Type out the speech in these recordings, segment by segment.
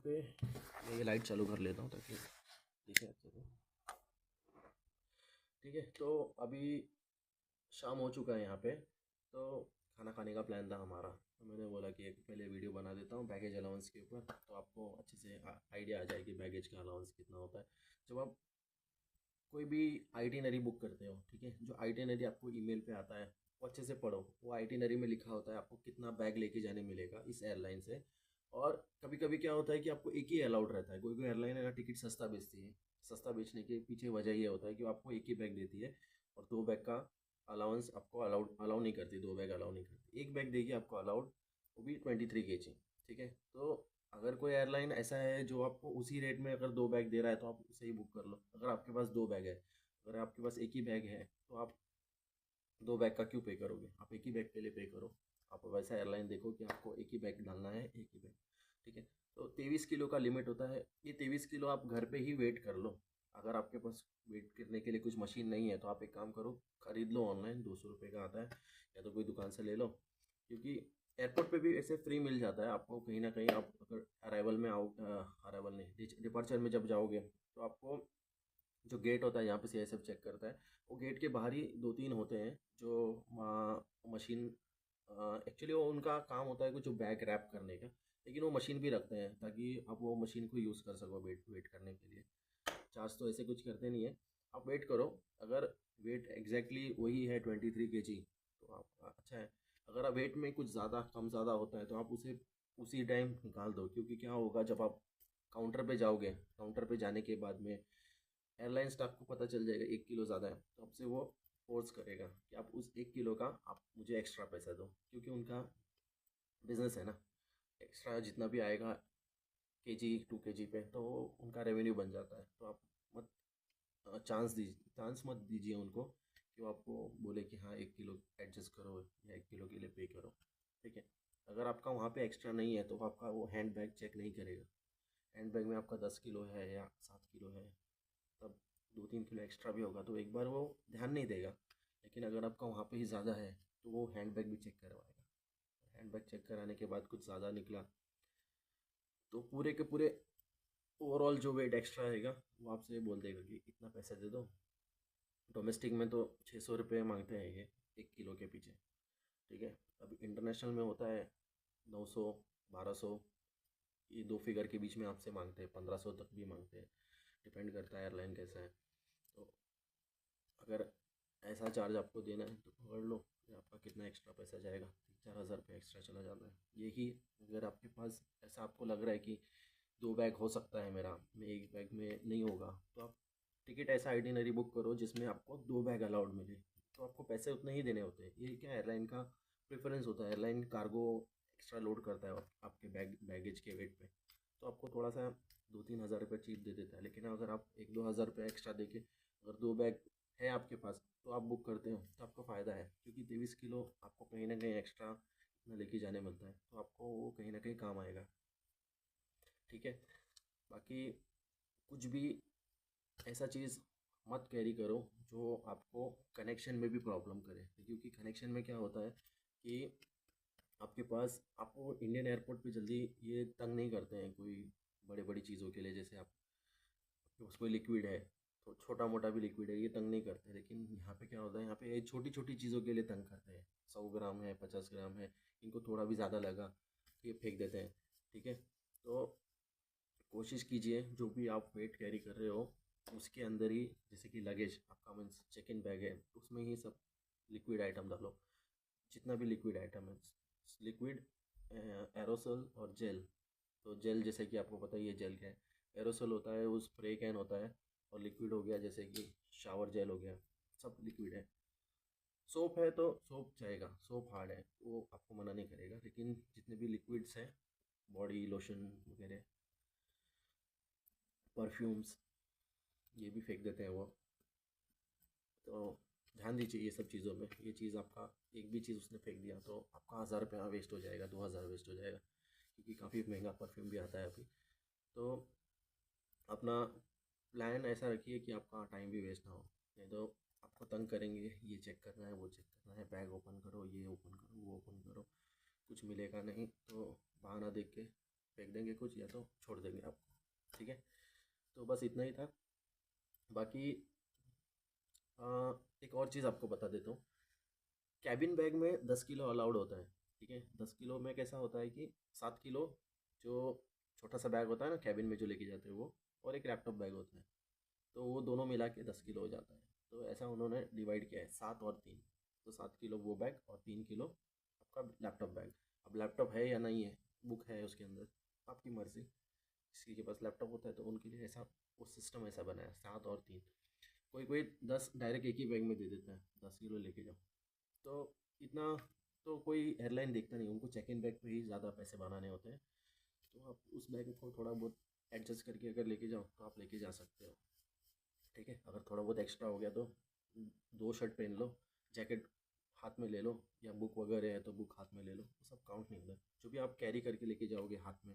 पे मैं ये लाइट चालू कर लेता हूँ ताकि दिखे अच्छे से। ठीक है, तो अभी शाम हो चुका है यहाँ पे। तो खाना खाने का प्लान था हमारा, तो मैंने बोला कि एक पहले वीडियो बना देता हूँ बैगेज अलाउंस के ऊपर, तो आपको अच्छे से आइडिया आ जाएगी बैगेज का अलाउंस कितना होता है। जब आप कोई भी आइटिनरी बुक करते हो, ठीक है, जो आइटिनरी आपको ईमेल पे आता है वो अच्छे से पढ़ो। वो आइटिनरी में लिखा होता है आपको कितना बैग लेके जाने मिलेगा इस एयरलाइन से। और कभी कभी क्या होता है कि आपको एक ही अलाउड रहता है। कोई कोई एयरलाइन है ना टिकट सस्ता बेचती है। सस्ता बेचने के पीछे वजह ये होता है कि वो आपको एक ही बैग देती है और दो बैग का अलाउंस आपको अलाउ नहीं करती। दो बैग अलाउ नहीं करती, एक बैग देगी आपको अलाउड, वो भी 23 kg। ठीक है, तो अगर कोई एयरलाइन ऐसा है जो आपको उसी रेट में अगर दो बैग दे रहा है तो आप उसे ही बुक कर लो। अगर आपके पास दो बैग है, अगर आपके पास एक ही बैग है तो आप दो बैग का क्यों पे करोगे, आप एक ही बैग के लिए पे करो। आप वैसा एयरलाइन देखो कि आपको एक ही बैग डालना है, एक ही बैग। ठीक है, तो 23 किलो का लिमिट होता है। ये 23 किलो आप घर पे ही वेट कर लो। अगर आपके पास वेट करने के लिए कुछ मशीन नहीं है तो आप एक काम करो, खरीद लो ऑनलाइन, 200 रुपये का आता है, या तो कोई दुकान से ले लो। क्योंकि एयरपोर्ट पे भी ऐसे फ्री मिल जाता है आपको कहीं ना कहीं। आप अगर अराइवल में आओ, अराइवल नहीं, डिपार्चर में जब जाओगे तो आपको जो गेट होता है यहाँ पे सीआईएसएफ चेक करता है, वो गेट के बाहर ही दो तीन होते हैं जो मशीन, एक्चुअली वो उनका काम होता है कुछ बैग रैप करने का, लेकिन वो मशीन भी रखते हैं ताकि आप वो मशीन को यूज़ कर सको वेट वेट करने के लिए। चार्ज तो ऐसे कुछ करते नहीं है। आप वेट करो, अगर वेट एग्जैक्टली वही है 23 kg तो आप अच्छा है। अगर आप वेट में कुछ ज़्यादा कम ज़्यादा होता है तो आप उसे उसी टाइम निकाल दो। क्योंकि क्या होगा, जब आप काउंटर पे जाओगे, काउंटर पे जाने के बाद में एयरलाइन स्टाफ को पता चल जाएगा 1 किलो ज़्यादा है, तो आपसे वो फोर्स करेगा कि आप उस 1 किलो का आप मुझे एक्स्ट्रा पैसा दो। क्योंकि उनका बिजनेस है ना, एक्स्ट्रा जितना भी आएगा केजी 2 kg पे तो वो उनका रेवेन्यू बन जाता है। तो आप मत चांस मत दीजिए उनको कि वो आपको बोले कि हाँ 1 किलो एडजस्ट करो या 1 किलो के लिए पे करो। ठीक है, अगर आपका वहाँ पे एक्स्ट्रा नहीं है तो आपका वो हैंड बैग चेक नहीं करेगा। हैंड बैग में आपका 10 किलो है या 7 किलो है, तब 2-3 किलो एक्स्ट्रा भी होगा तो एक बार वो ध्यान नहीं देगा। लेकिन अगर आपका वहाँ पे ही ज़्यादा है तो वो हैंड बैग भी चेक करवाएगा। हैंड बैग चेक कराने के बाद कुछ ज़्यादा निकला तो पूरे के पूरे ओवरऑल जो वेट एक्स्ट्रा रहेगा वो आपसे बोल देगा कि इतना पैसा दे दो। डोमेस्टिक में तो 600 रुपये मांगते हैं ये 1 किलो के पीछे। ठीक है, अभी इंटरनेशनल में होता है 900, 1200, ये दो फिगर के बीच में आपसे मांगते हैं, 1500 तक भी मांगते हैं। डिपेंड करता है एयरलाइन कैसा है। तो अगर ऐसा चार्ज आपको देना है तो पकड़ लो कि आपका कितना एक्स्ट्रा पैसा जाएगा, 3-4 हज़ार रुपये एक्स्ट्रा चला जाता है। यही अगर आपके पास ऐसा आपको लग रहा है कि दो बैग हो सकता है मेरा, मैं एक बैग में नहीं होगा, तो आप टिकट ऐसा आइटिनरी बुक करो जिसमें आपको दो बैग अलाउड मिले। तो आपको पैसे उतने ही देने होते हैं। ये क्या एयरलाइन का प्रेफरेंस होता है, एयरलाइन कार्गो एक्स्ट्रा लोड करता है आपके बैगेज के वेट पे, तो आपको थोड़ा सा 2-3 हज़ार रुपये चीप दे देता है। लेकिन अगर आप 1-2 हज़ार रुपये एक्स्ट्रा देके अगर दो बैग है आपके पास तो आप बुक करते हो तो आपको फ़ायदा है। क्योंकि 23 किलो आपको कहीं ना कहीं एक्स्ट्रा इतना लेके जाने मिलता है तो आपको वो कहीं ना कहीं काम आएगा। ठीक है, बाकी कुछ भी ऐसा चीज़ मत कैरी करो जो आपको कनेक्शन में भी प्रॉब्लम करे। क्योंकि कनेक्शन में क्या होता है कि आपके पास आपको इंडियन एयरपोर्ट पे जल्दी ये तंग नहीं करते हैं कोई बड़ी बड़ी चीज़ों के लिए। जैसे आप आपके पास कोई लिक्विड है तो छोटा मोटा भी लिक्विड है, ये तंग नहीं करते। लेकिन यहाँ पे क्या होता है, यहाँ पे छोटी छोटी चीज़ों के लिए तंग करते हैं। 100 ग्राम है, 50 ग्राम है, इनको थोड़ा भी ज़्यादा लगा तो ये फेंक देते हैं। ठीक है, तो कोशिश कीजिए जो भी आप वेट कैरी कर रहे हो उसके अंदर ही, जैसे कि लगेज आपका मीन्स चेक इन बैग है, उसमें ही सब लिक्विड आइटम डालो। जितना भी लिक्विड आइटम है, लिक्विड, एरोसोल और जेल। तो जेल जैसे कि आपको पता ही है जेल क्या है। एरोसोल होता है वो स्प्रे कैन होता है, और लिक्विड हो गया जैसे कि शावर जेल हो गया, सब लिक्विड है। सोप है तो सोप जाएगा, सोप हार्ड है वो आपको मना नहीं करेगा। लेकिन जितने भी लिक्विड्स हैं, बॉडी लोशन वगैरह, परफ्यूम्स, ये भी फेंक देते हैं वो। तो ध्यान दीजिए ये सब चीज़ों में। ये चीज़ आपका एक भी चीज़ उसने फेंक दिया तो आपका 1000 रुपया वेस्ट हो जाएगा, 2000 वेस्ट हो जाएगा। क्योंकि काफ़ी महंगा परफ्यूम भी आता है अभी। तो अपना प्लान ऐसा रखिए कि आपका टाइम भी वेस्ट ना हो। नहीं तो आपको तंग करेंगे, ये चेक करना है, वो चेक करना है, बैग ओपन करो, ये ओपन करो, वो ओपन करो, कुछ मिलेगा नहीं तो बहाना देख के फेंक देंगे कुछ या तो छोड़ देंगे आपको। ठीक है, तो बस इतना ही था। बाकी एक और चीज़ आपको बता देता हूँ। कैबिन बैग में 10 किलो अलाउड होता है। ठीक है, 10 किलो में कैसा होता है कि 7 किलो जो छोटा सा बैग होता है ना कैबिन में जो लेके जाते हैं वो, और एक लैपटॉप बैग होता है, तो वो दोनों मिला के 10 किलो हो जाता है। तो ऐसा उन्होंने डिवाइड किया है, 7 और 3। तो 7 किलो वो बैग और 3 किलो आपका लैपटॉप बैग। अब लैपटॉप है या नहीं है, बुक है उसके अंदर, आपकी मर्ज़ी। किसी के पास लैपटॉप होता है तो उनके लिए ऐसा वो सिस्टम ऐसा बना है, 7 और 3। कोई कोई 10 डायरेक्ट एक ही बैग में दे देता है, 10 किलो लेके जाओ। तो इतना तो कोई एयरलाइन देखता नहीं, उनको चेक इन बैग पे ही ज़्यादा पैसे बनाने होते हैं। तो आप उस बैग को थोड़ा बहुत एडजस्ट करके अगर लेके जाओ तो आप लेके जा सकते हो। ठीक है, अगर थोड़ा बहुत एक्स्ट्रा हो गया तो 2 शर्ट पहन लो, जैकेट हाथ में ले लो, या बुक वगैरह है तो बुक हाथ में ले लो, वो सब काउंट नहीं होता। जो भी आप कैरी करके लेके जाओगे हाथ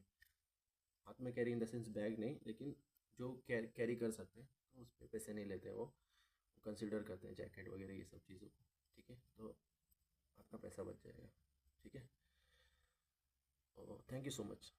में carry in the sense bag नहीं, लेकिन जो कैरी कर सकते हैं तो उस पर पैसे नहीं लेते वो कंसिडर करते हैं जैकेट वगैरह ये सब चीज़ों को। ठीक है, तो आपका पैसा बच जाएगा। ठीक है, थैंक यू सो मच।